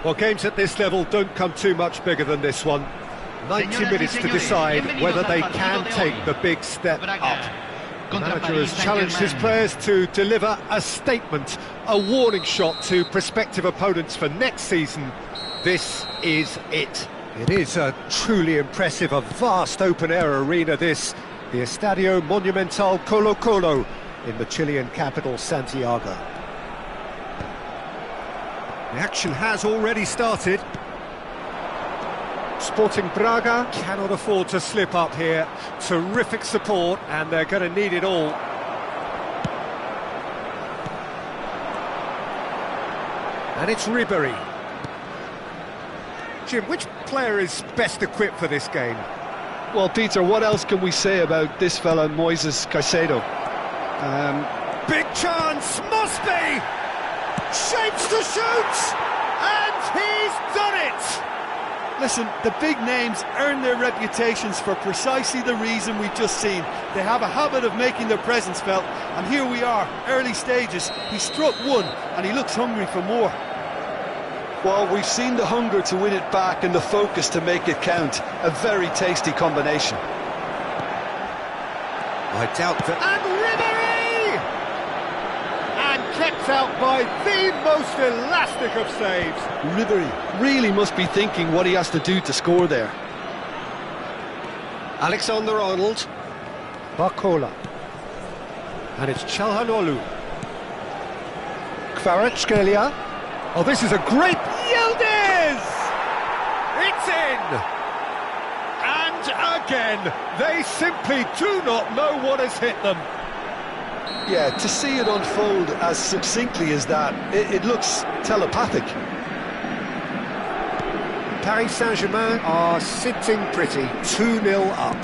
Well, games at this level don't come too much bigger than this one. 90 minutes to decide whether they can take the big step up. The manager has challenged his players to deliver a statement, a warning shot to prospective opponents for next season. This is it. It is a truly impressive, a vast open-air arena, this. The Estadio Monumental Colo Colo in the Chilean capital, Santiago. The action has already started. Sporting Braga cannot afford to slip up here. Terrific support, and they're going to need it all. And it's Ribery. Jim, which player is best equipped for this game? Well, Peter, what else can we say about this fella, Moises Caicedo? Big chance, must be! Shapes to shoot! And he's done it! Listen, the big names earn their reputations for precisely the reason we've just seen. They have a habit of making their presence felt, and here we are, early stages. He struck one, and he looks hungry for more. Well, we've seen the hunger to win it back and the focus to make it count. A very tasty combination. I doubt that... And Ribery! And kept out by the most elastic of saves. Ribery really must be thinking what he has to do to score there. Alexander-Arnold. Barcola. And it's Çalhanoğlu. Kvaratskhelia. Oh, this is a great... Yildiz! It's in! And again, they simply do not know what has hit them. Yeah, to see it unfold as succinctly as that, it looks telepathic. Paris Saint-Germain are sitting pretty, 2-0 up.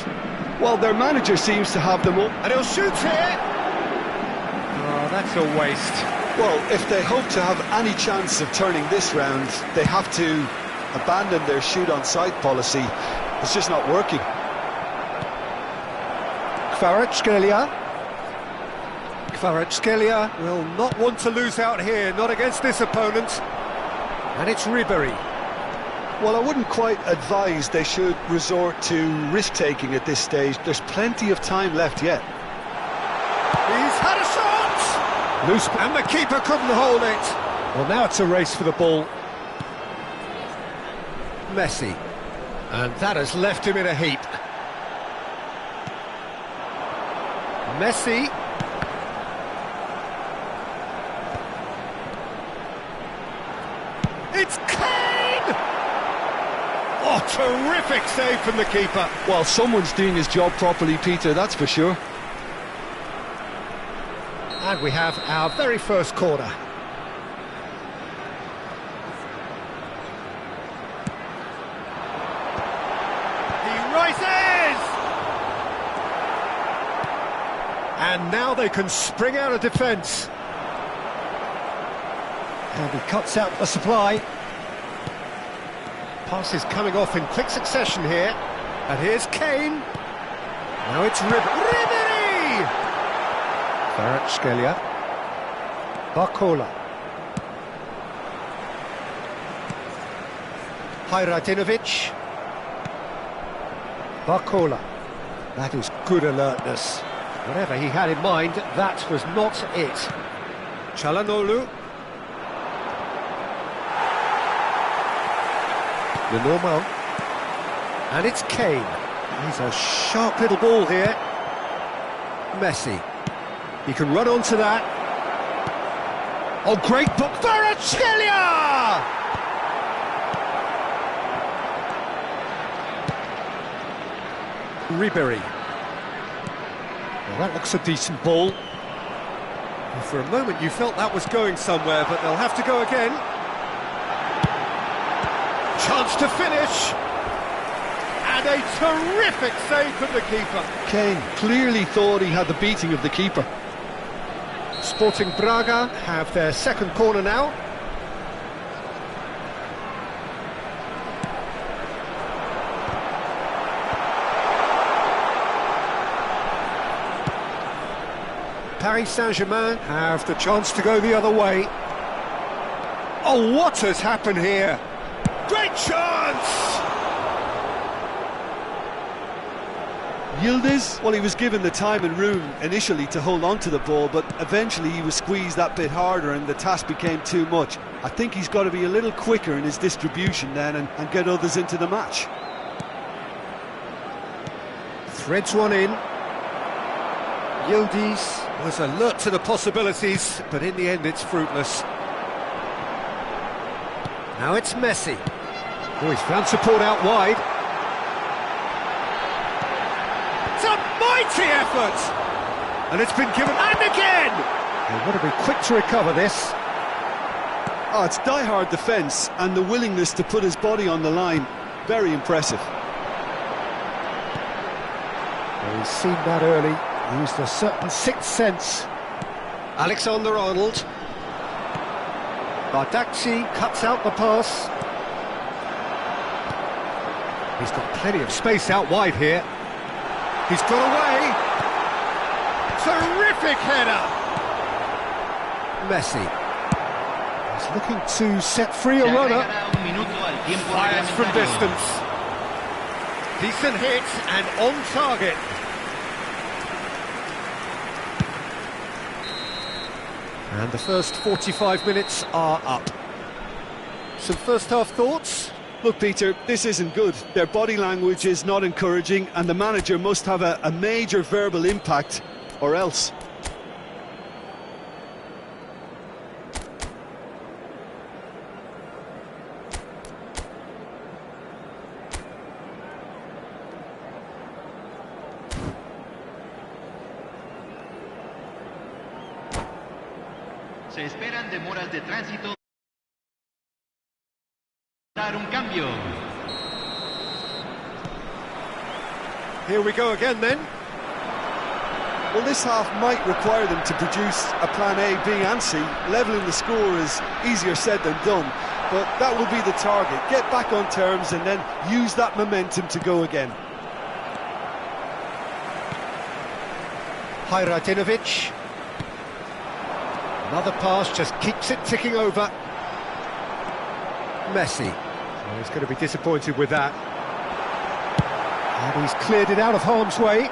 Well, their manager seems to have them up. And he'll shoot here! Oh, that's a waste. Well, if they hope to have any chance of turning this round, they have to abandon their shoot-on-sight policy. It's just not working. Kvaratskhelia. Kvaratskhelia will not want to lose out here, not against this opponent. And it's Ribery. Well, I wouldn't quite advise they should resort to risk-taking at this stage. There's plenty of time left yet. He's had a shot! Loose, and the keeper couldn't hold it. Well, now it's a race for the ball. Messi. And that has left him in a heap. Messi. It's Kane! Oh, terrific save from the keeper. Well, someone's doing his job properly, Peter, that's for sure. And we have our very first corner. He rises! And now they can spring out of defence. And he cuts out the supply. Passes coming off in quick succession here. And here's Kane. Now it's Ribery! Kvaratskhelia. Barcola. Hajradinovic. Barcola. That is good alertness. Whatever he had in mind, that was not it. Çalhanoğlu. Lenormand. And it's Kane. He's a sharp little ball here. Messi. He can run onto that. Oh, great book. Kvaratskhelia! Ribery. Well, that looks a decent ball. Well, for a moment you felt that was going somewhere, but they'll have to go again. Chance to finish. And a terrific save from the keeper. Kane clearly thought he had the beating of the keeper. Sporting Braga have their second corner now. Paris Saint-Germain have the chance to go the other way. Oh, what has happened here? Great chance! Yildiz, well, he was given the time and room initially to hold on to the ball, but eventually he was squeezed that bit harder and the task became too much. I think he's got to be a little quicker in his distribution then and get others into the match. Threads one in. Yildiz was alert to the possibilities, but in the end it's fruitless. Now it's Messi. Oh, he's found support out wide. It's a mighty effort! And it's been given, and again! They want to be quick to recover this. Oh, it's die-hard defence and the willingness to put his body on the line. Very impressive. Well, he's seen that early, used a certain sixth sense. Alexander-Arnold. Bardakci cuts out the pass. He's got plenty of space out wide here. He's got away. Terrific header. Messi. He's looking to set free a runner. Fires from distance. Decent hit and on target. And the first 45 minutes are up. Some first-half thoughts? Look, Peter, this isn't good. Their body language is not encouraging and the manager must have a major verbal impact, or else. Se esperan demoras de tránsito. Dar un cambio. Here we go again then. Well, this half might require them to produce a plan A, B and C. Levelling the score is easier said than done, but that will be the target. Get back on terms and then use that momentum to go again. Hajradinovic. Another pass, just keeps it ticking over. Messi. Well, he's going to be disappointed with that. And he's cleared it out of harm's way.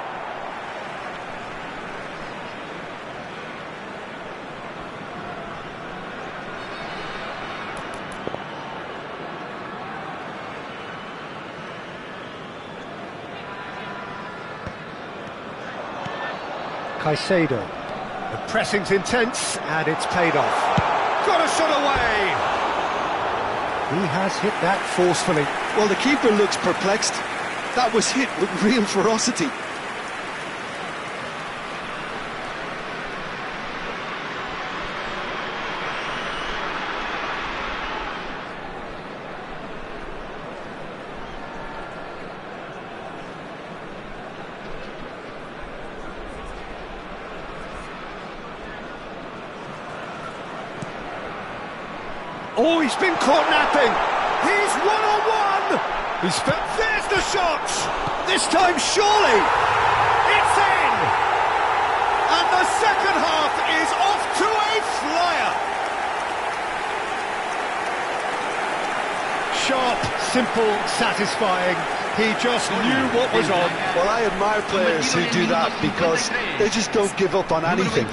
Caicedo. The pressing's intense, and it's paid off. Got a shot away! He has hit that forcefully. Well, the keeper looks perplexed. That was hit with real ferocity. Oh, he's been caught napping. He's one-on-one. There's the shot. This time, surely. It's in. And the second half is off to a flyer. Sharp, simple, satisfying. He just knew what was on. Well, I admire players who do that because they just don't give up on anything.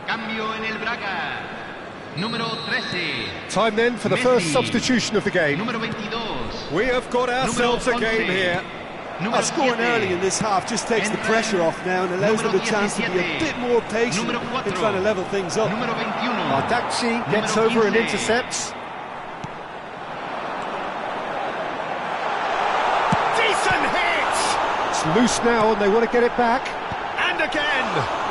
Cambio en el Braga. Número 13. Time then for the first substitution of the game. Número 22. We have got ourselves a game here. Scoring early in this half just takes the pressure off now and allows them a chance to be a bit more patient in trying to level things up. Número 21. Bardakci gets over and intercepts. Decent hit! It's loose now and they want to get it back. And again!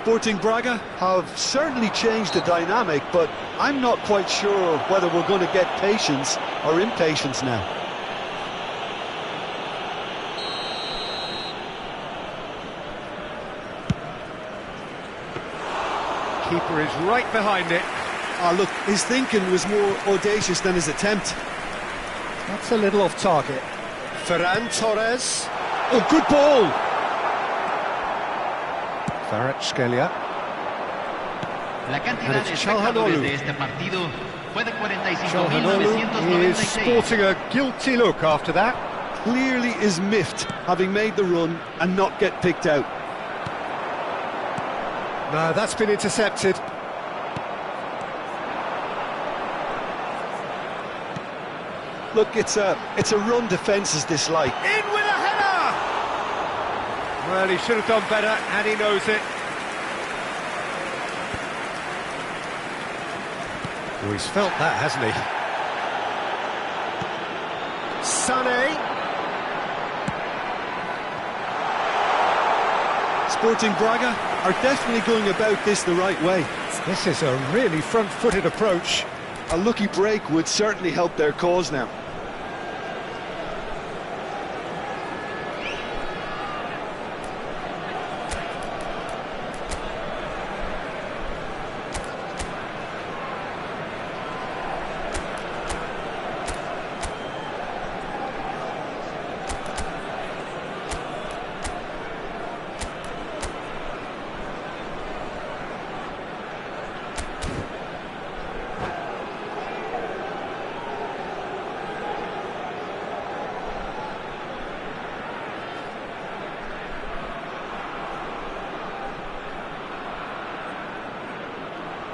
Sporting Braga have certainly changed the dynamic, but I'm not quite sure whether we're going to get patience or impatience now. Keeper is right behind it. Ah, look, his thinking was more audacious than his attempt. That's a little off target. Ferran Torres. Oh, good ball! Kvaratskhelia. La cantidad de espectadores de este partido fue de 45.996. Is sporting a guilty look after that. Clearly is miffed, having made the run and not get picked out. No, that's been intercepted. Look, it's a run defence's dislike. In with a header! Well, he should have done better, and he knows it. Oh, he's felt that, hasn't he? Sané. Sporting Braga are definitely going about this the right way. This is a really front-footed approach. A lucky break would certainly help their cause now.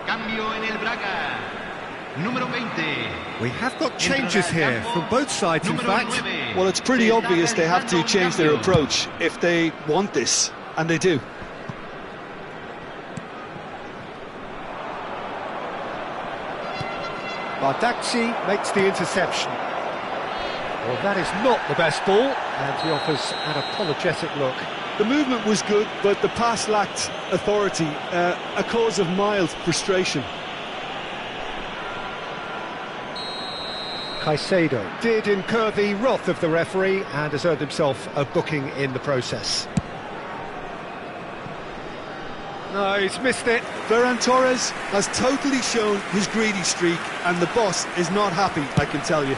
Cambio en el Braga. Número 20. We have got changes here from both sides, in fact. Well, it's pretty obvious they have to change their approach if they want this, and they do. Bardakci makes the interception. Well, that is not the best ball, and he offers an apologetic look. The movement was good, but the pass lacked authority, a cause of mild frustration. Caicedo did incur the wrath of the referee and has earned himself a booking in the process. No, he's missed it. Ferran Torres has totally shown his greedy streak, and the boss is not happy, I can tell you.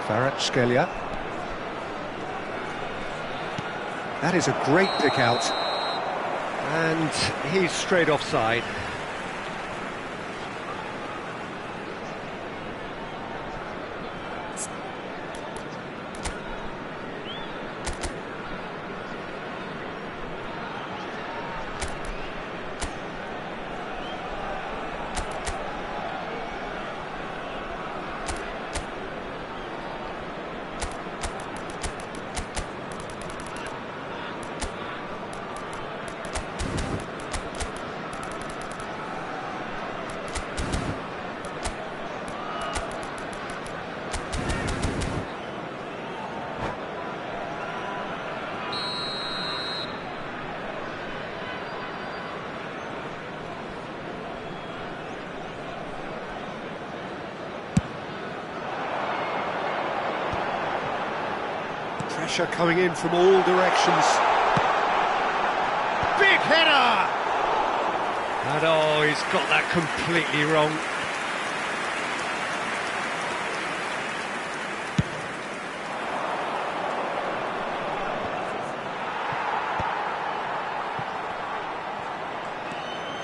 Kvaratskhelia. That is a great pick out. And he's straight offside. Pressure coming in from all directions. Big header! And oh, he's got that completely wrong.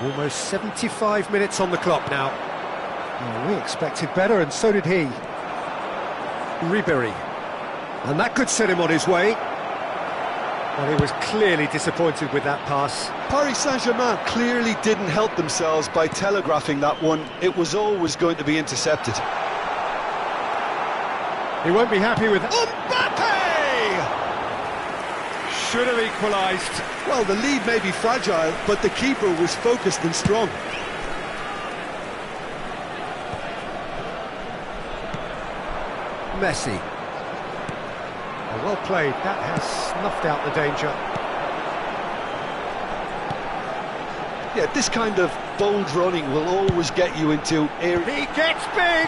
Almost 75 minutes on the clock now. Oh, we expected better, and so did he. Ribéry. And that could set him on his way. Well, he was clearly disappointed with that pass. Paris Saint-Germain clearly didn't help themselves by telegraphing that one. It was always going to be intercepted. He won't be happy with... Mbappe! Should have equalised. Well, the lead may be fragile, but the keeper was focused and strong. Messi. Oh, well played, that has snuffed out the danger. Yeah, this kind of bold running will always get you into air. He gets big!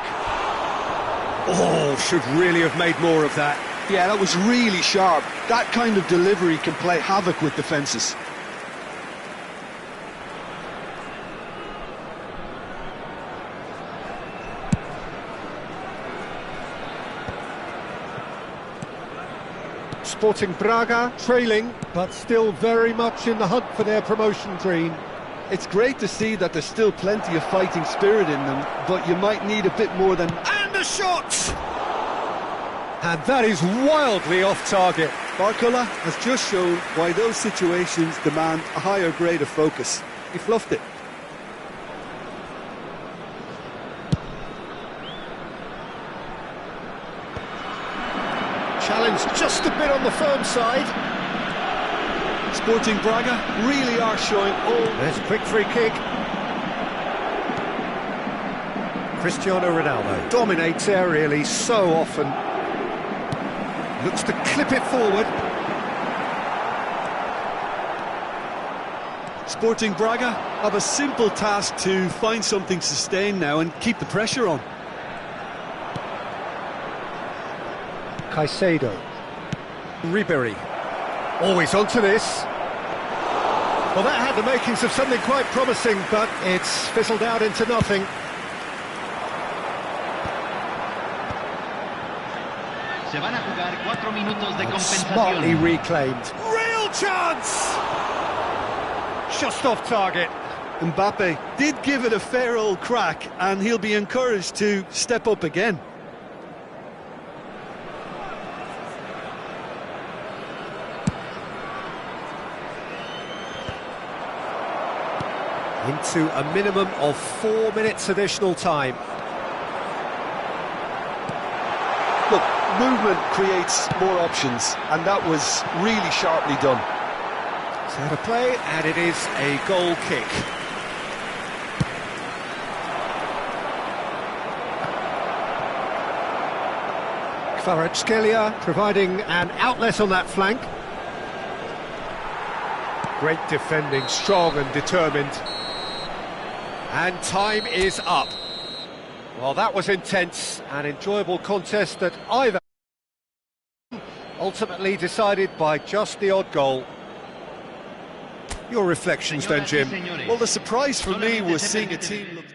Oh, should really have made more of that. Yeah, that was really sharp. That kind of delivery can play havoc with defences. Sporting Braga trailing, but still very much in the hunt for their promotion dream. It's great to see that there's still plenty of fighting spirit in them, but you might need a bit more than... And a shot! And that is wildly off target. Barcola has just shown why those situations demand a higher grade of focus. He fluffed it. Challenge just a bit on the firm side. Sporting Braga really are showing all... There's a quick free kick. Cristiano Ronaldo dominates aerially so often. Looks to clip it forward. Sporting Braga have a simple task to find something sustained now and keep the pressure on. Caicedo. Ribery. Always onto this. Well, that had the makings of something quite promising, but it's fizzled out into nothing. Se van a jugar 4 minutos de Smartly compensación. reclaimed. Real chance! Just off target. Mbappe did give it a fair old crack, and he'll be encouraged to step up again. Into a minimum of 4 minutes additional time. Look, movement creates more options, and that was really sharply done. It's out of play, and it is a goal kick. Kvaratskhelia providing an outlet on that flank. Great defending, strong and determined. And time is up. Well, that was intense, an enjoyable contest that either ultimately decided by just the odd goal. Your reflections then, Jim? Well, the surprise for me was seeing a team look...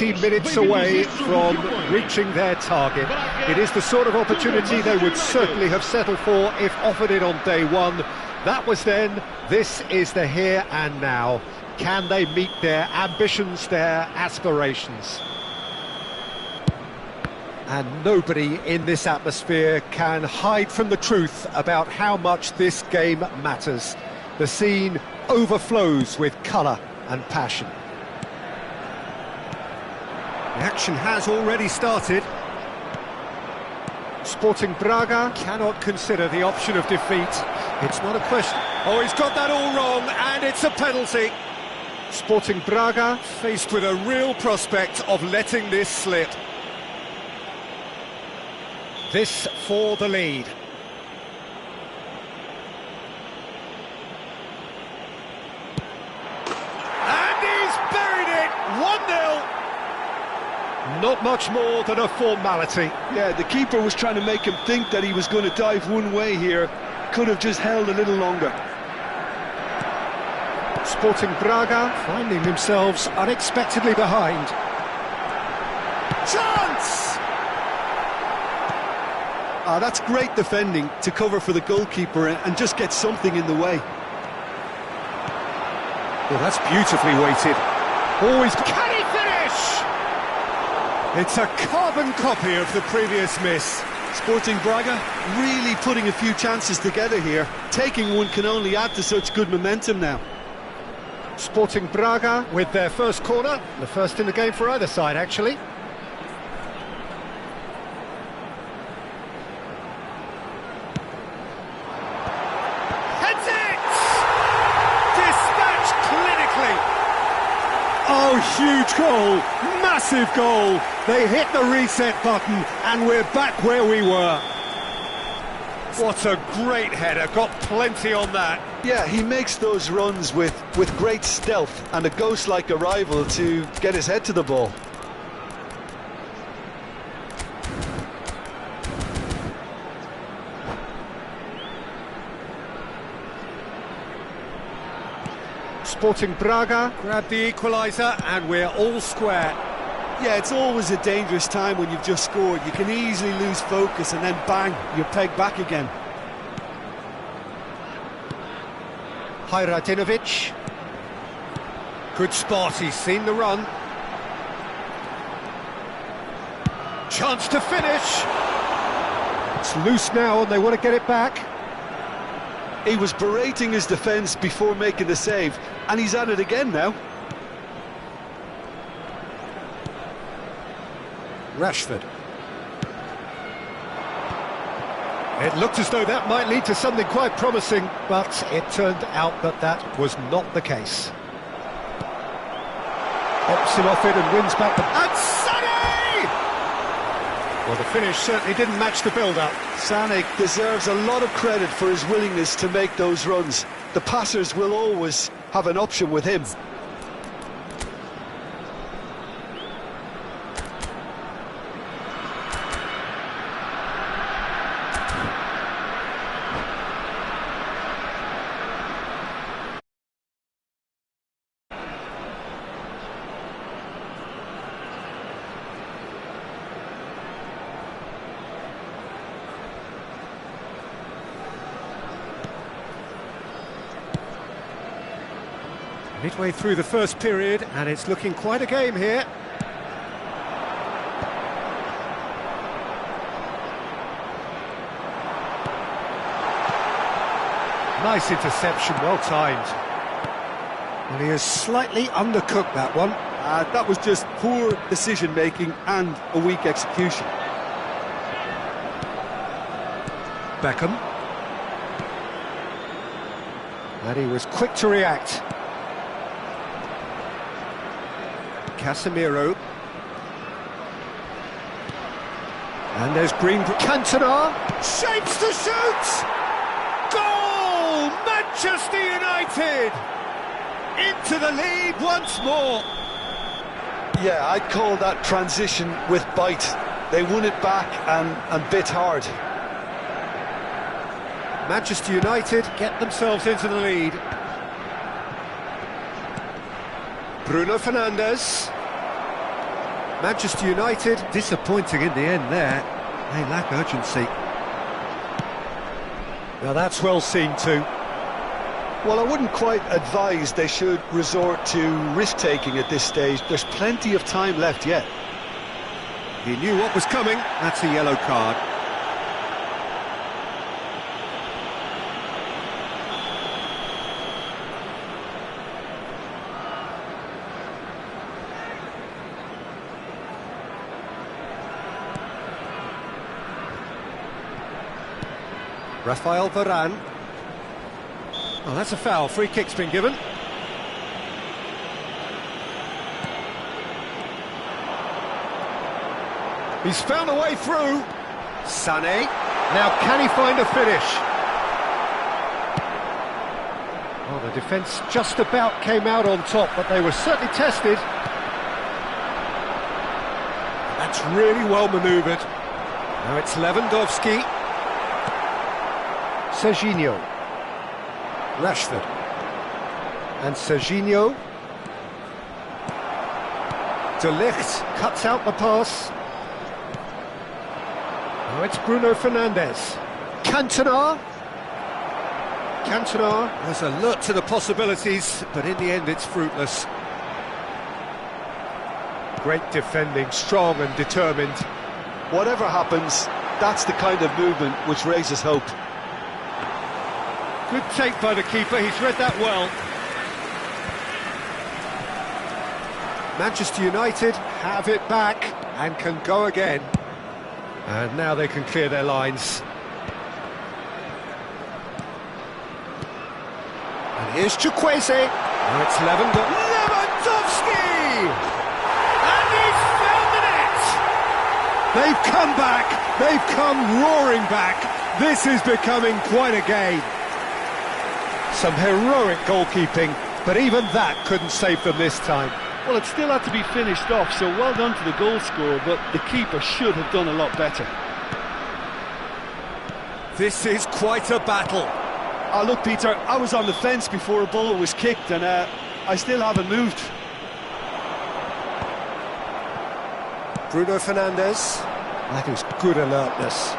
Minutes away from reaching their target. It is the sort of opportunity they would certainly have settled for if offered it on day one. That was then, this is the here and now. Can they meet their ambitions, their aspirations? And nobody in this atmosphere can hide from the truth about how much this game matters. The scene overflows with colour and passion. The action has already started. Sporting Braga cannot consider the option of defeat. It's not a question. Oh, he's got that all wrong, and it's a penalty. Sporting Braga faced with a real prospect of letting this slip. This for the lead. And he's buried it! 1-0. Not much more than a formality. Yeah, the keeper was trying to make him think that he was going to dive one way here. Could have just held a little longer. Sporting Braga finding themselves unexpectedly behind. Chance! That's great defending to cover for the goalkeeper and just get something in the way. Well, that's beautifully weighted. Always. Can he finish? It's a carbon copy of the previous miss. Sporting Braga really putting a few chances together here. Taking one can only add to such good momentum now. Sporting Braga with their first corner, the first in the game for either side, actually. Heads it! Dispatched clinically. Oh, huge goal, massive goal. They hit the reset button and we're back where we were. What a great header, got plenty on that. Yeah, he makes those runs with great stealth and a ghost-like arrival to get his head to the ball. Sporting Braga grabbed the equaliser and we're all square. Yeah, it's always a dangerous time when you've just scored. You can easily lose focus and then bang, you're pegged back again. Hajradinovic. Good spot, he's seen the run. Chance to finish. It's loose now and they want to get it back. He was berating his defence before making the save, and he's at it again now. Rashford. It looked as though that might lead to something quite promising, but it turned out that that was not the case. Pops him off it and wins back the... And Sané! Well, the finish certainly didn't match the build-up. Sané deserves a lot of credit for his willingness to make those runs. The passers will always have an option with him. Midway through the first period, and it's looking quite a game here. Nice interception, well timed. Well, he has slightly undercooked that one. That was just poor decision-making and a weak execution. Beckham. And he was quick to react. Casemiro. And there's Green. Cantona shapes to shoot! Goal! Manchester United! Into the lead once more. Yeah, I'd call that transition with bite. They won it back and bit hard. Manchester United get themselves into the lead. Bruno Fernandes. Manchester United, disappointing in the end there. They lack urgency. Now that's well seen too. Well, I wouldn't quite advise they should resort to risk-taking at this stage. There's plenty of time left yet. He knew what was coming. That's a yellow card. Rafael Varane. Oh, that's a foul. Free kick's been given. He's found a way through. Sané. Now can he find a finish? Well, the defence just about came out on top, but they were certainly tested. That's really well manoeuvred. Now it's Lewandowski. Serginho. Rashford. And Serginho. De Ligt cuts out the pass. Now it's Bruno Fernandes. Cantona. Cantona was alert to the possibilities, but in the end it's fruitless. Great defending, strong and determined. Whatever happens, that's the kind of movement which raises hope. Good take by the keeper, he's read that well. Manchester United have it back and can go again. And now they can clear their lines. And here's Chukwueze. Now it's Lewandowski! And he's found the net! They've come back, they've come roaring back. This is becoming quite a game. Some heroic goalkeeping, but even that couldn't save them this time. Well, it still had to be finished off, so well done to the goal scorer, but the keeper should have done a lot better. This is quite a battle. Oh, look, Peter, I was on the fence before a ball was kicked, and I still haven't moved. Bruno Fernandes. That is good alertness.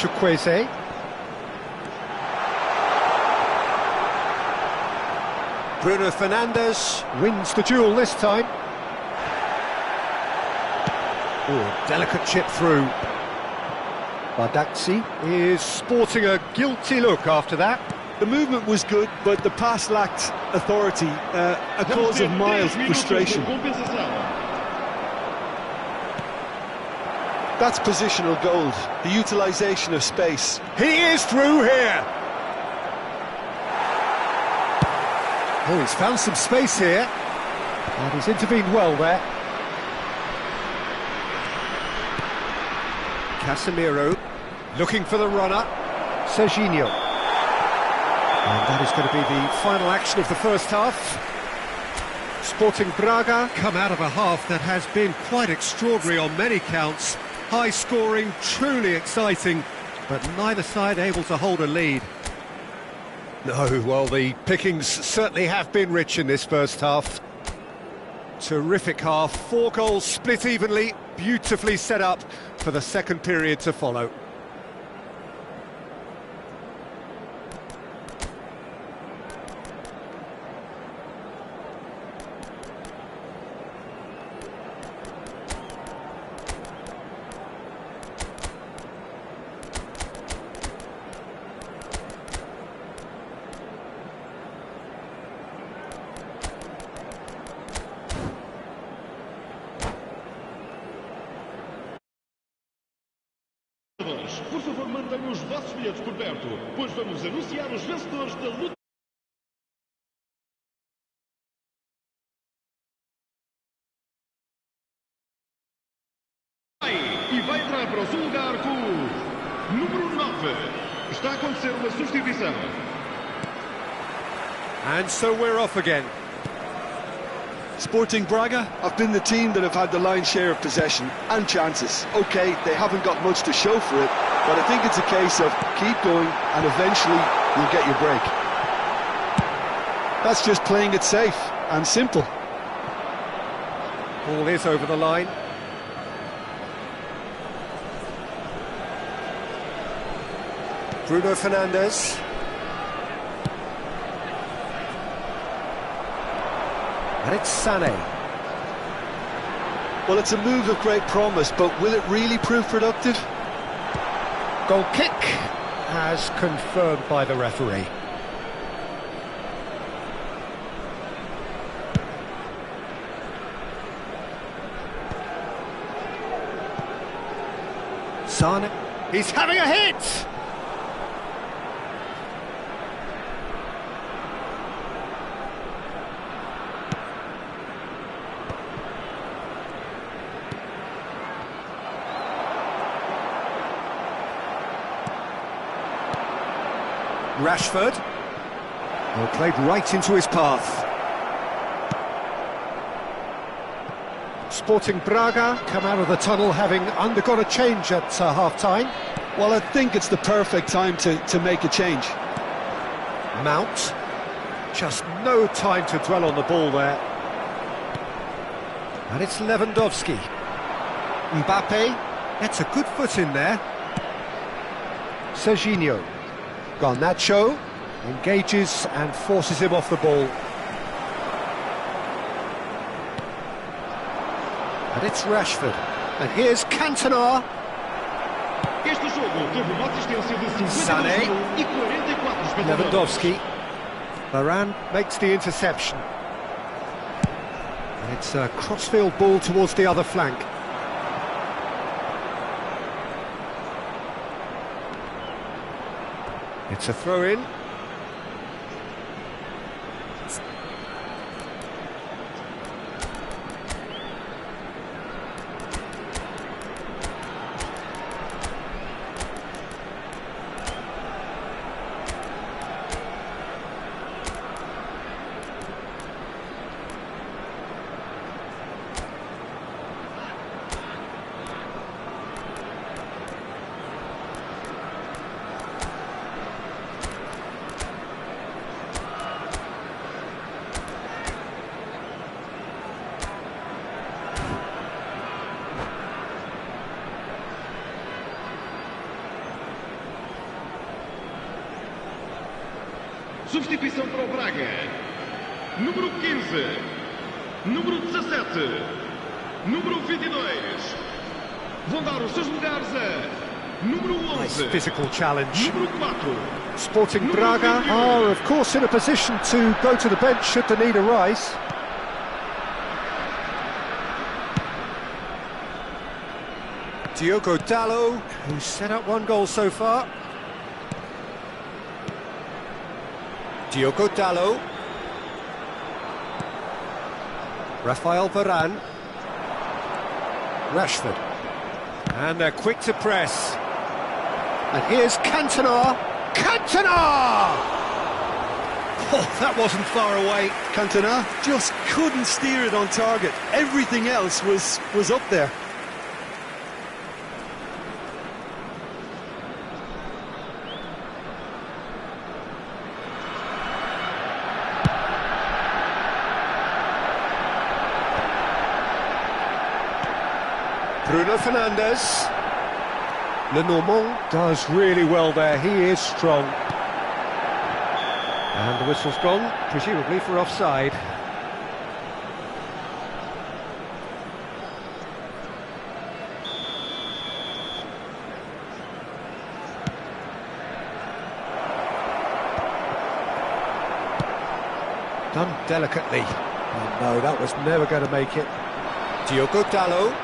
Chukwueze. Bruno Fernandes wins the duel this time. Oh, delicate chip through. Bardakci is sporting a guilty look after that. The movement was good, but the pass lacked authority, a cause of mild frustration. That's positional gold, the utilisation of space. He is through here. Oh, he's found some space here. And he's intervened well there. Casemiro looking for the runner. Serginho. And that is going to be the final action of the first half. Sporting Braga come out of a half that has been quite extraordinary on many counts. High scoring, truly exciting, but neither side able to hold a lead. No, well, the pickings certainly have been rich in this first half. Terrific half, 4 goals split evenly, beautifully set up for the second period to follow. Por favor, mantenham os vossos bilhetes por perto, pois vamos anunciar os vencedores da luta. E vai entrar para o seu lugar com o número 9. Está a acontecer uma substituição. And so we're off again. Sporting Braga have been the team that have had the lion's share of possession and chances. OK, they haven't got much to show for it, but I think it's a case of keep going and eventually you'll get your break. That's just playing it safe and simple. Ball is over the line. Bruno Fernandes. And it's Sané. Well, it's a move of great promise, but will it really prove productive? Goal kick as confirmed by the referee. Sané. He's having a hit! Rashford. Well, played right into his path. Sporting Braga come out of the tunnel having undergone a change at half-time. Well, I think it's the perfect time to make a change. Mount. Just no time to dwell on the ball there. And it's Lewandowski. Mbappe gets a good foot in there. Serginho. Garnacho engages and forces him off the ball. And it's Rashford. And here's Cantona. Este jogo teve uma assistência de 52 Sané. e 44 espectadores. Lewandowski. Varane makes the interception. And it's a crossfield ball towards the other flank. It's a throw-in. Substituição para o Braga. Número 15. Número 17. Número 22. Vão dar os seus lugares a número 11. Nice physical challenge. Número 4. Sporting Braga are, of course, in a position to go to the bench should the need arise. Diogo Dalot, who's set up one goal so far. Diogo Dalot. Rafael Varane. Rashford. And they're quick to press. And here's Cantona. Cantona! Oh, that wasn't far away. Cantona just couldn't steer it on target. Everything else was up there. Bruno Fernandes. Lenormand does really well there, he is strong. And the whistle's gone, presumably for offside. Done delicately. Oh no, that was never going to make it. Diogo Dalot.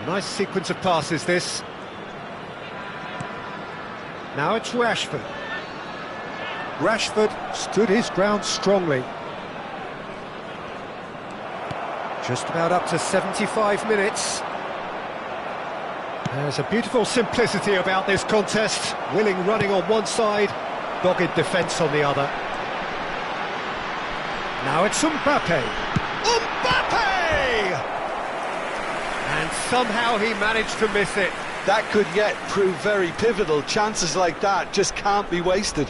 Nice sequence of passes, this. Now it's Rashford. Rashford stood his ground strongly. Just about up to 75 minutes. There's a beautiful simplicity about this contest. Willing running on one side, dogged defence on the other. Now it's Mbappe. Mbappe! And somehow he managed to miss it. That could yet prove very pivotal. Chances like that just can't be wasted.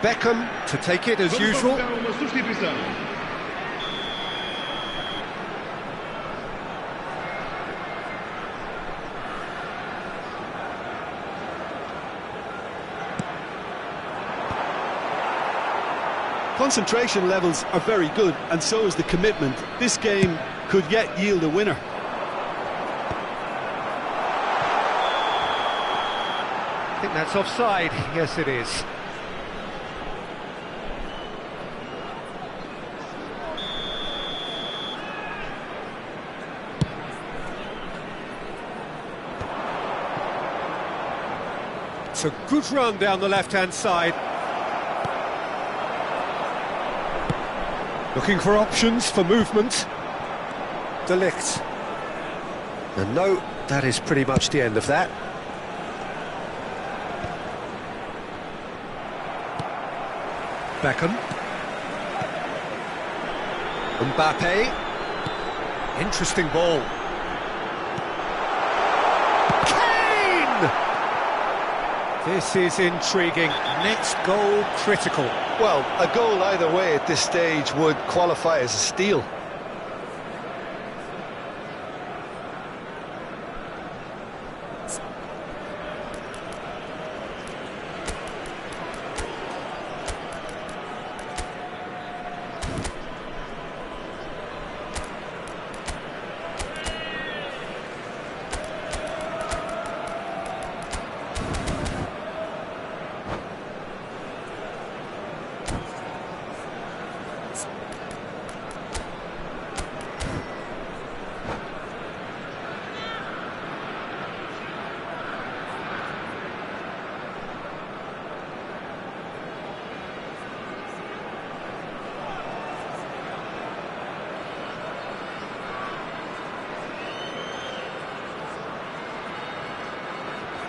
Beckham to take it as Vamos usual. provocar uma substituição. Concentration levels are very good, and so is the commitment. This game could yet yield a winner. I think that's offside. Yes, it is. It's a good run down the left-hand side. Looking for options for movement. De Ligt. And no, that is pretty much the end of that. Beckham. Mbappe. Interesting ball. Kane! This is intriguing. Next goal critical. Well, a goal either way at this stage would qualify as a steal.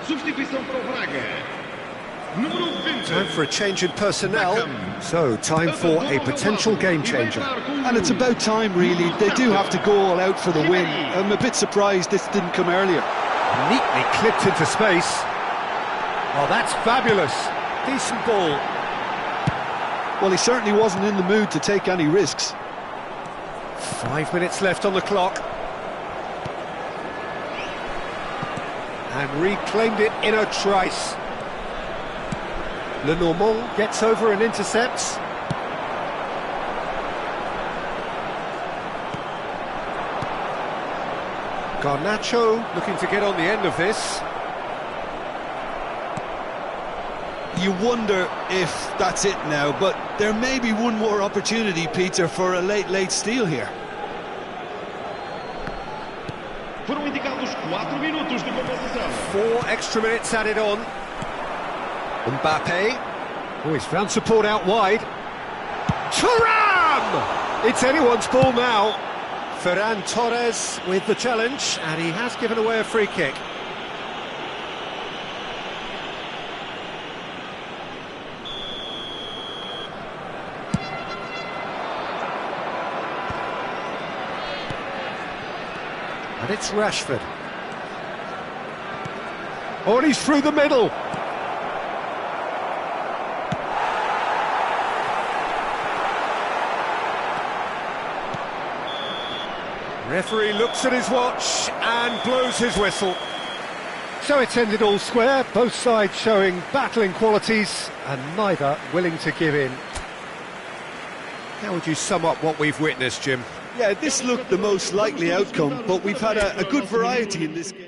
Substituição para o Braga. Número 20. Time for a change in personnel. So, time for a potential game changer. And it's about time, really. They do have to go all out for the win. I'm a bit surprised this didn't come earlier. Neatly clipped into space. Oh, that's fabulous. Decent ball. Well, he certainly wasn't in the mood to take any risks. 5 minutes left on the clock. And reclaimed it in a trice. Lenormand gets over and intercepts. Garnacho looking to get on the end of this. You wonder if that's it now, but there may be one more opportunity, Peter, for a late steal here. Foram indicados 4 minutos de compensação. 4 extra minutes added on. Mbappe. Oh, he's found support out wide. Thuram! It's anyone's ball now. Ferran Torres with the challenge, and he has given away a free kick. And it's Rashford. Oh, and he's through the middle. Referee looks at his watch and blows his whistle. So it's ended all square, both sides showing battling qualities and neither willing to give in. How would you sum up what we've witnessed, Jim? Yeah, this looked the most likely outcome, but we've had a good variety in this game.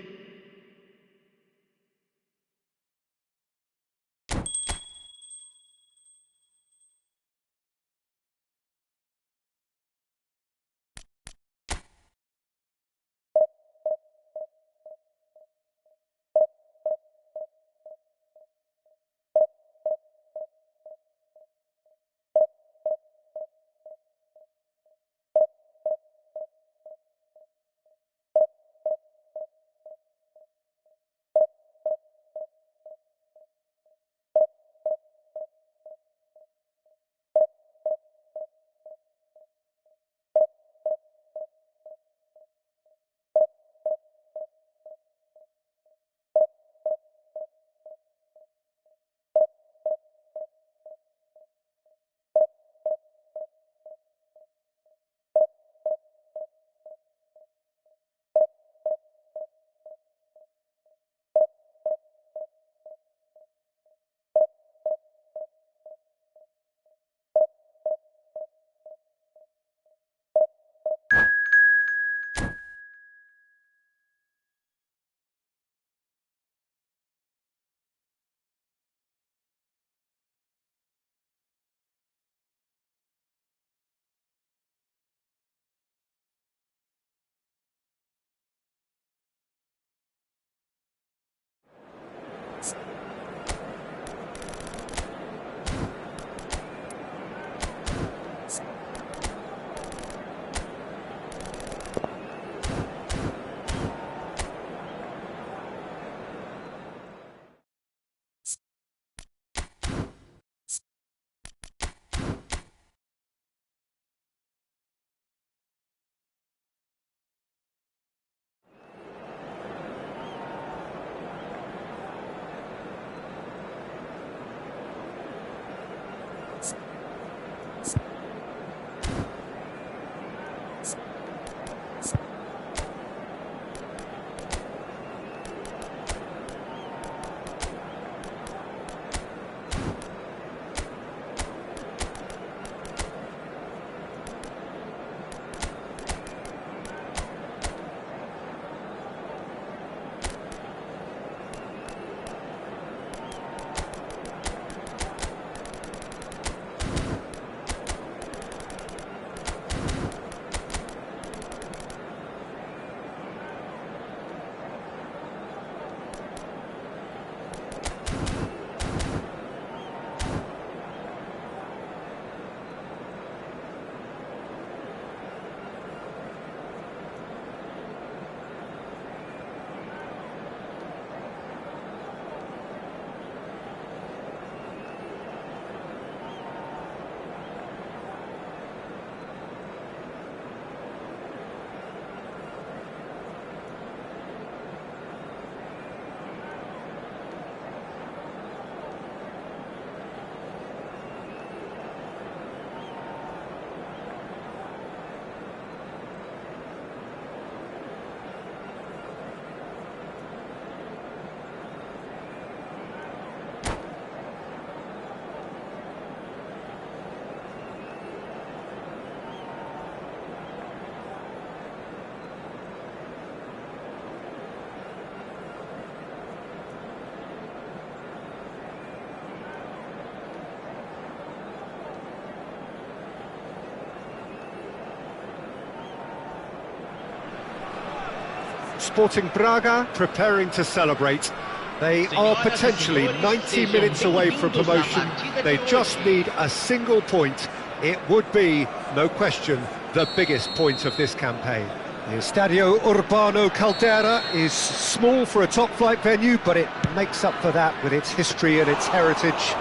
Sporting Braga preparing to celebrate. They are potentially 90 minutes away from promotion. They just need a single point. It would be, no question, the biggest point of this campaign. The Estadio Urbano Caldera is small for a top-flight venue, but it makes up for that with its history and its heritage.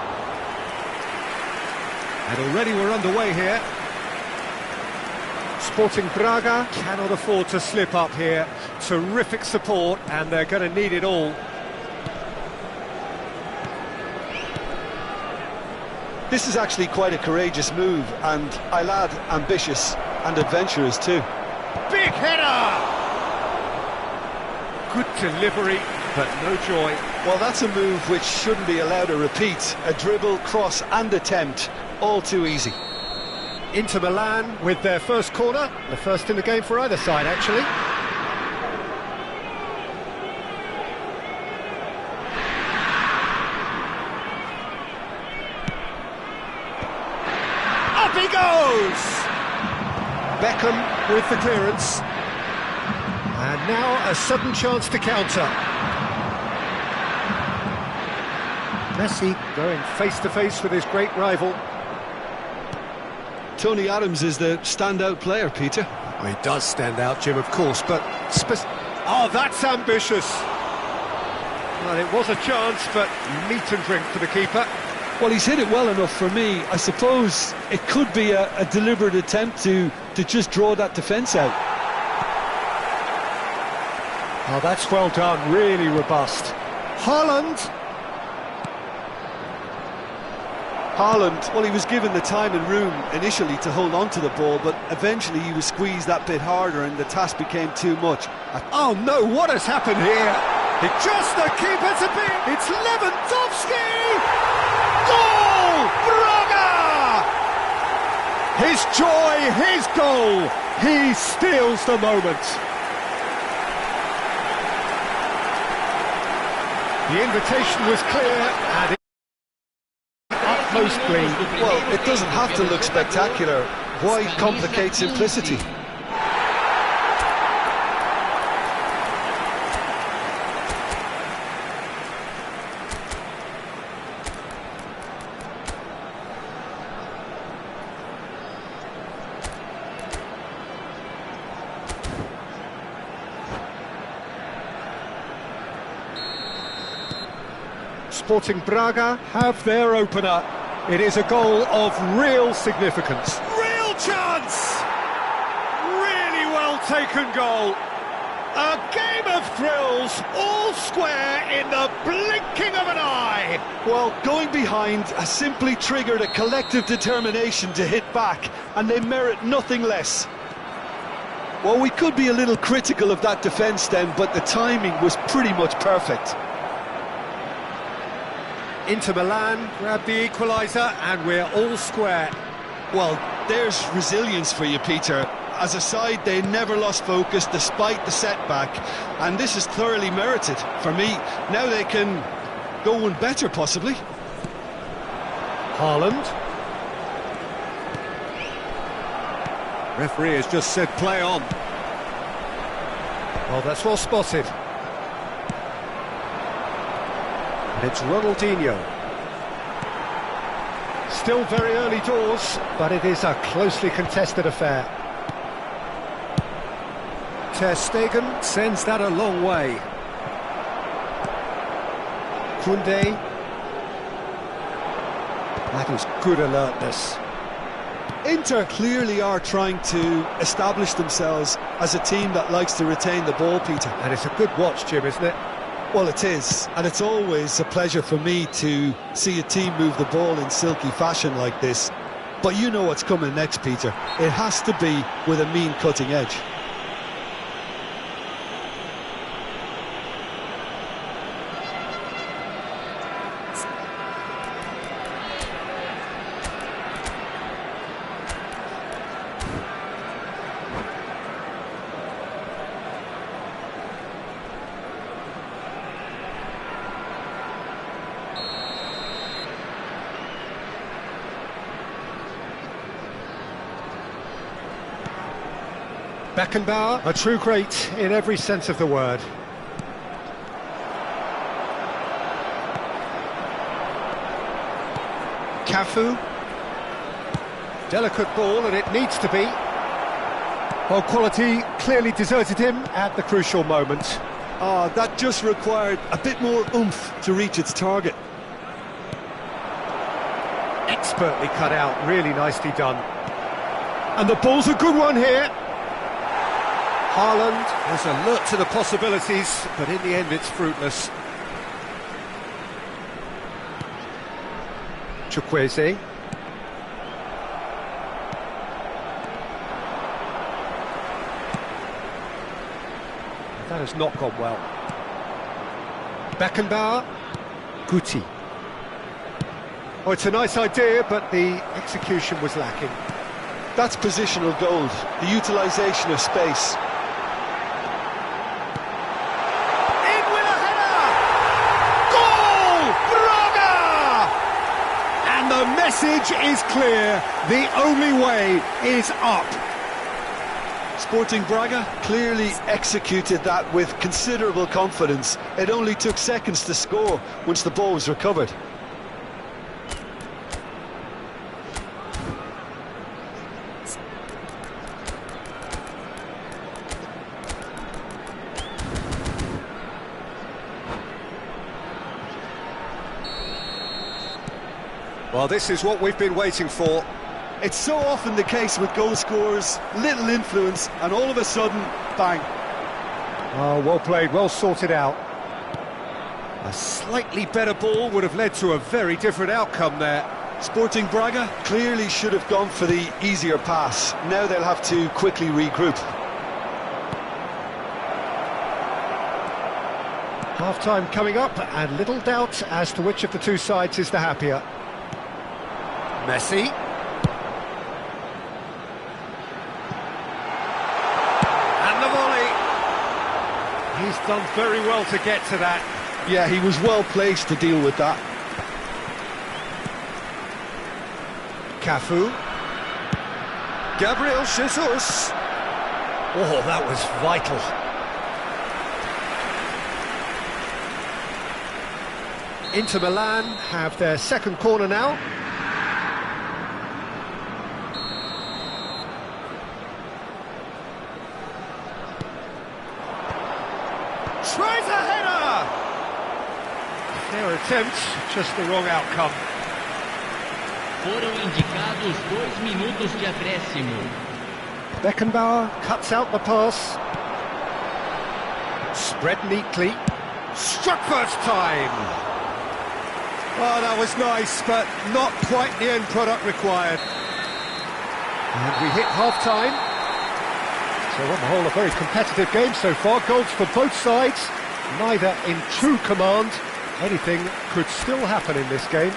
And already we're underway here. Sporting Braga cannot afford to slip up here. Terrific support, and they're going to need it all. This is actually quite a courageous move, and I'll add ambitious and adventurous too. Big header! Good delivery, but no joy. Well, that's a move which shouldn't be allowed to repeat. A dribble, cross and attempt, all too easy. Inter Milan with their first corner, the first in the game for either side, actually. Up he goes! Beckham with the clearance. And now a sudden chance to counter. Messi going face-to-face with his great rival. Tony Adams is the standout player, Peter. Well, he does stand out, Jim, of course, but... Oh, that's ambitious! Well, it was a chance, but meat and drink for the keeper. Well, he's hit it well enough for me. I suppose it could be a deliberate attempt to just draw that defence out. Oh, that's well done, really robust. Haaland, well, he was given the time and room initially to hold on to the ball, but eventually he was squeezed that bit harder and the task became too much. Oh no, what has happened here? It just the keeper's a bit. It's Lewandowski! Goal! Braga! His joy, his goal. He steals the moment. The invitation was clear and utmost glee. Well, it doesn't have to look spectacular. Why complicate simplicity? Sporting Braga have their opener. It is a goal of real significance. Real chance! Really well taken goal. A game of thrills, all square in the blinking of an eye. Well, going behind has simply triggered a collective determination to hit back, and they merit nothing less. Well, we could be a little critical of that defence then, but the timing was pretty much perfect. Inter Milan grab the equaliser and we're all square. Well, there's resilience for you, Peter. As a side, they never lost focus despite the setback, and this is thoroughly merited for me. Now they can go one better, possibly. Haaland. Referee has just said play on. Well, that's well spotted. It's Ronaldinho. Still very early doors, but it is a closely contested affair. Ter Stegen sends that a long way. Koundé. That is good alertness. Inter clearly are trying to establish themselves as a team that likes to retain the ball, Peter. And it's a good watch, Jim, isn't it? Well, it is, and it's always a pleasure for me to see a team move the ball in silky fashion like this. But you know what's coming next, Peter. It has to be with a mean cutting edge. Beckenbauer, a true great in every sense of the word. Cafu. Delicate ball, and it needs to be. Well, quality clearly deserted him at the crucial moment. Oh, that just required a bit more oomph to reach its target. Expertly cut out, really nicely done. And the ball's a good one here. Haaland is alert to the possibilities, but in the end it's fruitless. Chukwueze. That has not gone well. Beckenbauer. Guti. Oh, it's a nice idea, but the execution was lacking. That's positional gold, the utilisation of space. In with a header! Goal! Braga! And the message is clear. The only way is up. Sporting Braga clearly executed that with considerable confidence. It only took seconds to score once the ball was recovered. Well, this is what we've been waiting for. It's so often the case with goal scorers, little influence, and all of a sudden, bang. Oh, well played, well sorted out. A slightly better ball would have led to a very different outcome there. Sporting Braga clearly should have gone for the easier pass. Now they'll have to quickly regroup. Half-time coming up, and little doubt as to which of the two sides is the happier. Messi. And the volley. He's done very well to get to that. Yeah, he was well placed to deal with that. Cafu. Gabriel Jesus. Oh, that was vital. Inter Milan have their second corner now. Tries a header! Their attempt, just the wrong outcome. Foram indicados 2 minutos de acréscimo. Beckenbauer cuts out the pass. Spread neatly. Struck first time! Oh, that was nice, but not quite the end product required. And we hit half-time. So on the whole, a very competitive game so far. Goals for both sides, neither in true command. Anything could still happen in this game.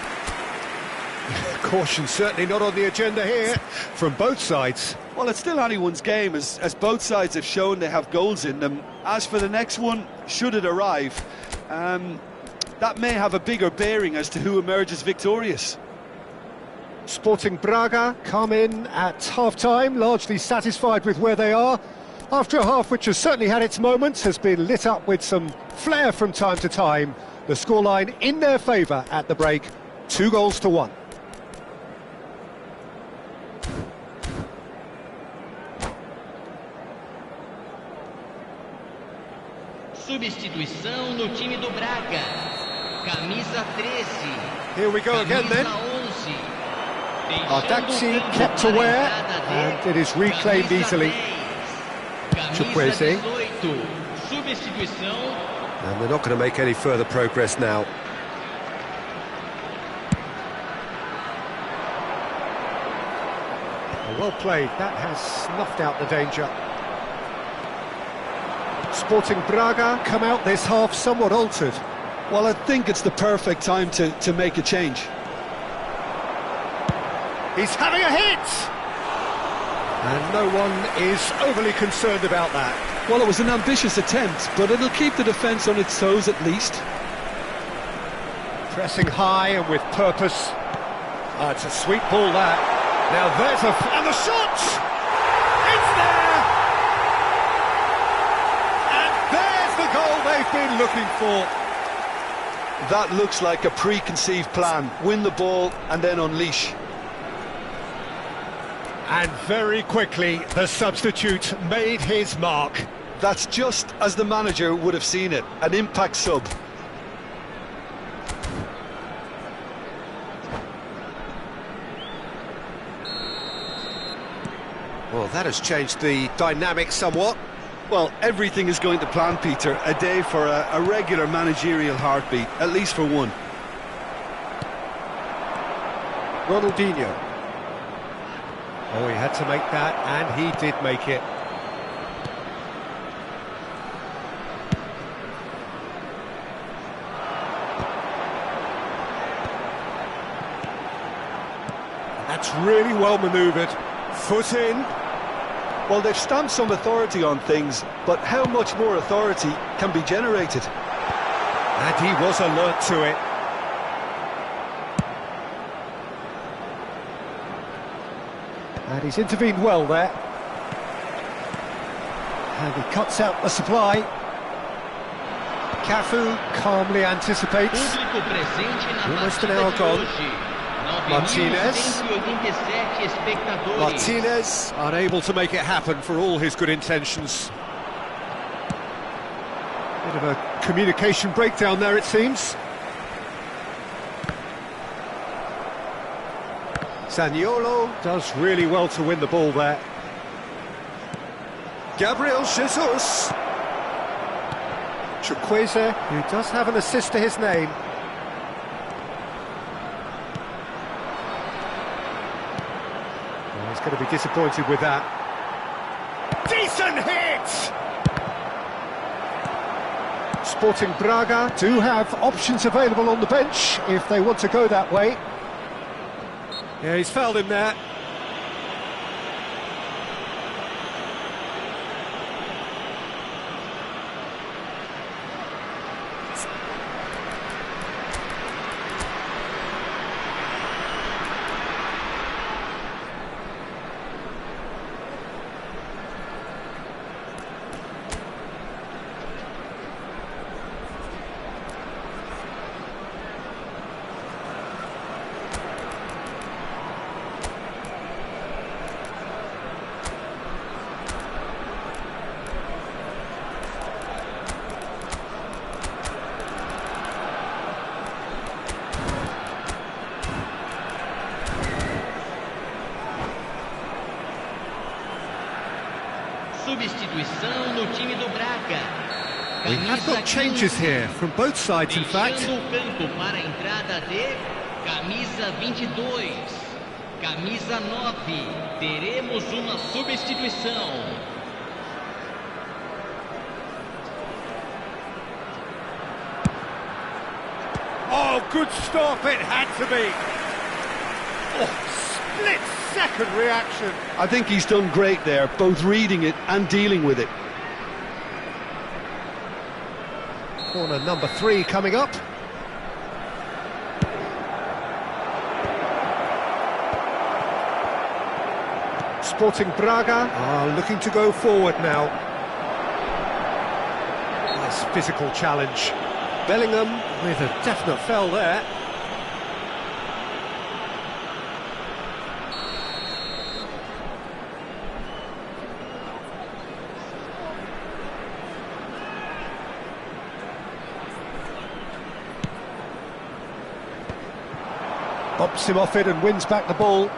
Caution certainly not on the agenda here from both sides. Well, it's still anyone's game, as both sides have shown they have goals in them. As for the next one, should it arrive, that may have a bigger bearing as to who emerges victorious. Sporting Braga come in at half-time, largely satisfied with where they are. After a half which has certainly had its moments, has been lit up with some flair from time to time. The scoreline in their favour at the break, 2-1. Substituição no time do Braga. Camisa 13. Here we go again then. Camisa 11. Ardaxi kept aware, and it is reclaimed easily. Chukwueze. Substituição. And they're not going to make any further progress now. Well played, that has snuffed out the danger. Sporting Braga come out this half somewhat altered. Well, I think it's the perfect time to make a change. He's having a hit! And no one is overly concerned about that. Well, it was an ambitious attempt, but it'll keep the defence on its toes at least. Pressing high and with purpose. It's a sweet ball that. Now there's and the shot! It's there! they've been looking for. That looks like a preconceived plan. Win the ball and then unleash. And very quickly, the substitute made his mark. That's just as the manager would have seen it, an impact sub. Well, that has changed the dynamic somewhat. Well, everything is going to plan, Peter. A day for a regular managerial heartbeat, at least for one. Ronaldinho. Oh, he had to make that, and he did make it. That's really well manoeuvred. Foot in. Well, they've stamped some authority on things, but how much more authority can be generated? And he was alert to it. And he's intervened well there. And he cuts out the supply. Cafu calmly anticipates. Almost an hour gone. Martinez unable to make it happen for all his good intentions. Bit of a communication breakdown there, it seems. Zaniolo does really well to win the ball there. Gabriel Jesus. Chukwueze, who does have an assist to his name. Well, he's going to be disappointed with that. Decent hit! Sporting Braga do have options available on the bench if they want to go that way. Yeah, he's fouled him there. Substituição no time do Braga. We have got changes here from both sides, in fact. Deixando o campo para a entrada de camisa 22, camisa 9. Teremos uma substituição. Oh, good stop, it had to be. Oh, split-second reaction. I think he's done great there, both reading it and dealing with it. Corner number 3 coming up. Sporting Braga are looking to go forward now. Nice physical challenge. Bellingham with a definite foul there. Bumps him off it and wins back the ball.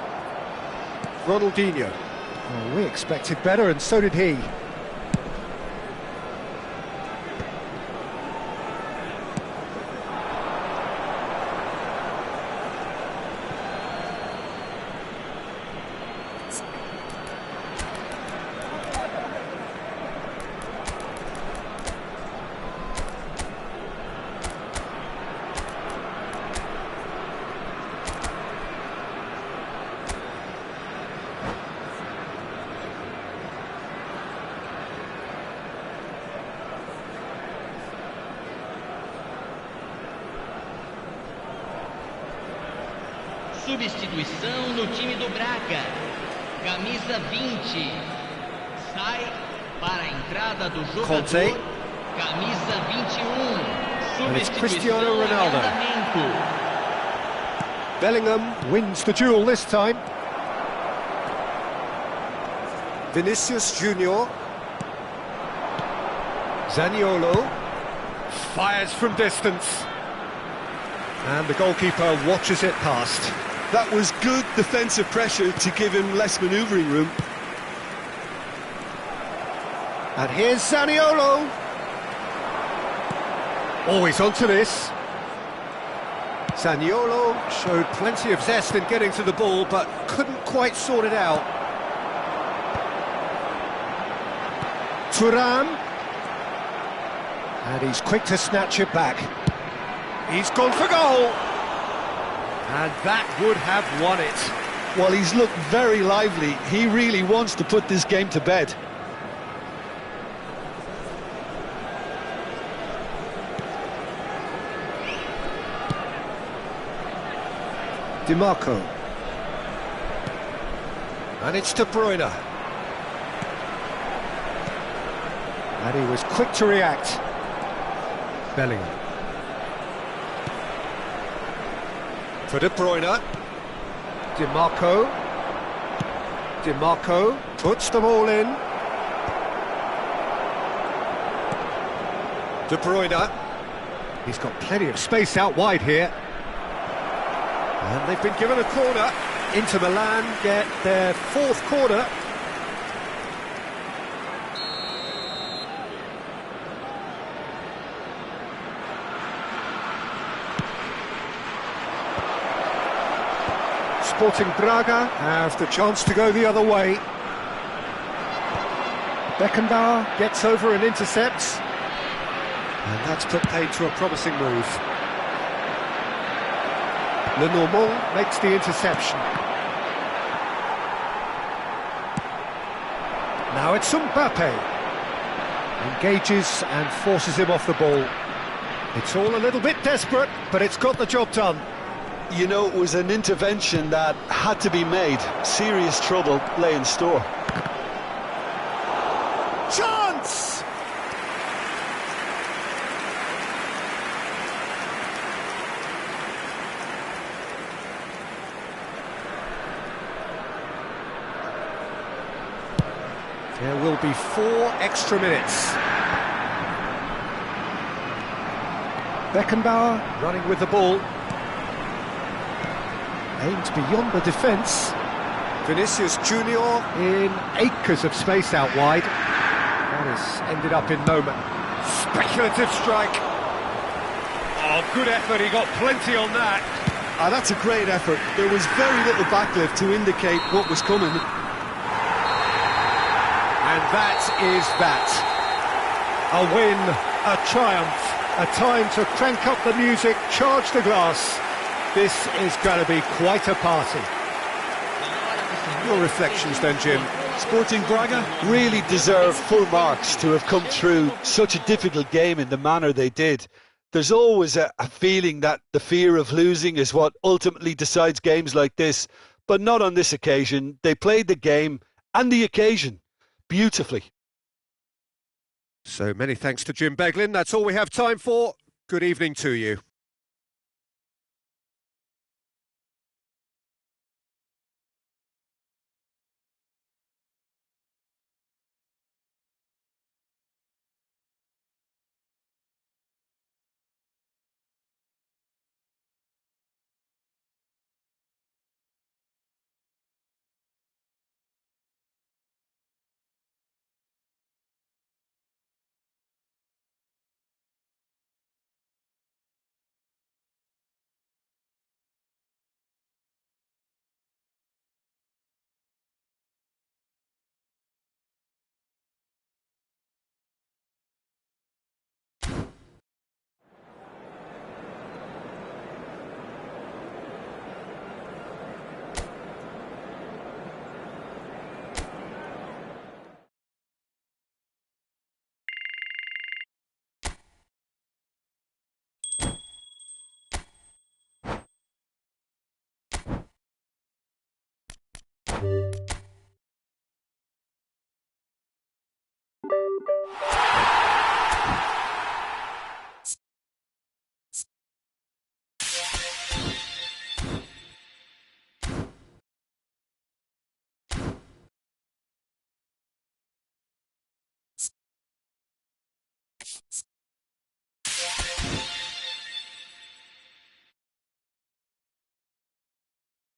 Ronaldinho. Well, we expected better, and so did he. Substituição no time do Braga. Camisa 20. Sai para a entrada do jogador Camisa 21. And it's Cristiano Substituição em Ronaldo. andamento. Bellingham wins the duel this time. Vinicius Junior. Zaniolo fires from distance. And the goalkeeper watches it past. That was good defensive pressure to give him less manoeuvring room. And here's Zaniolo. Always onto this. Zaniolo showed plenty of zest in getting to the ball, but couldn't quite sort it out. Thuram. And he's quick to snatch it back. He's gone for goal. And that would have won it. Well, he's looked very lively. He really wants to put this game to bed. DiMarco. And it's De Bruyne. And he was quick to react. Bellingham. For De Bruyne. DiMarco. DiMarco puts them all in. De Bruyne. He's got plenty of space out wide here. And they've been given a corner. Inter Milan get their fourth corner. Sporting Braga have the chance to go the other way. Beckenbauer gets over and intercepts. And that's put paid to a promising move. Lenormand makes the interception. Now it's Mbappe. Engages and forces him off the ball. It's all a little bit desperate, but it's got the job done. You know, it was an intervention that had to be made. Serious trouble lay in store. Chance! There will be 4 extra minutes. Beckenbauer running with the ball. Aimed beyond the defence. Vinicius Junior in acres of space out wide. That has ended up in no man. Speculative strike. Oh, good effort, he got plenty on that. Ah, that's a great effort. There was very little backlift to indicate what was coming. And that is that. A win, a triumph, a time to crank up the music, charge the glass. This is going to be quite a party. Your reflections then, Jim? Sporting Braga really deserve full marks to have come through such a difficult game in the manner they did. There's always a feeling that the fear of losing is what ultimately decides games like this, but not on this occasion. They played the game and the occasion beautifully. So many thanks to Jim Beglin. That's all we have time for. Good evening to you.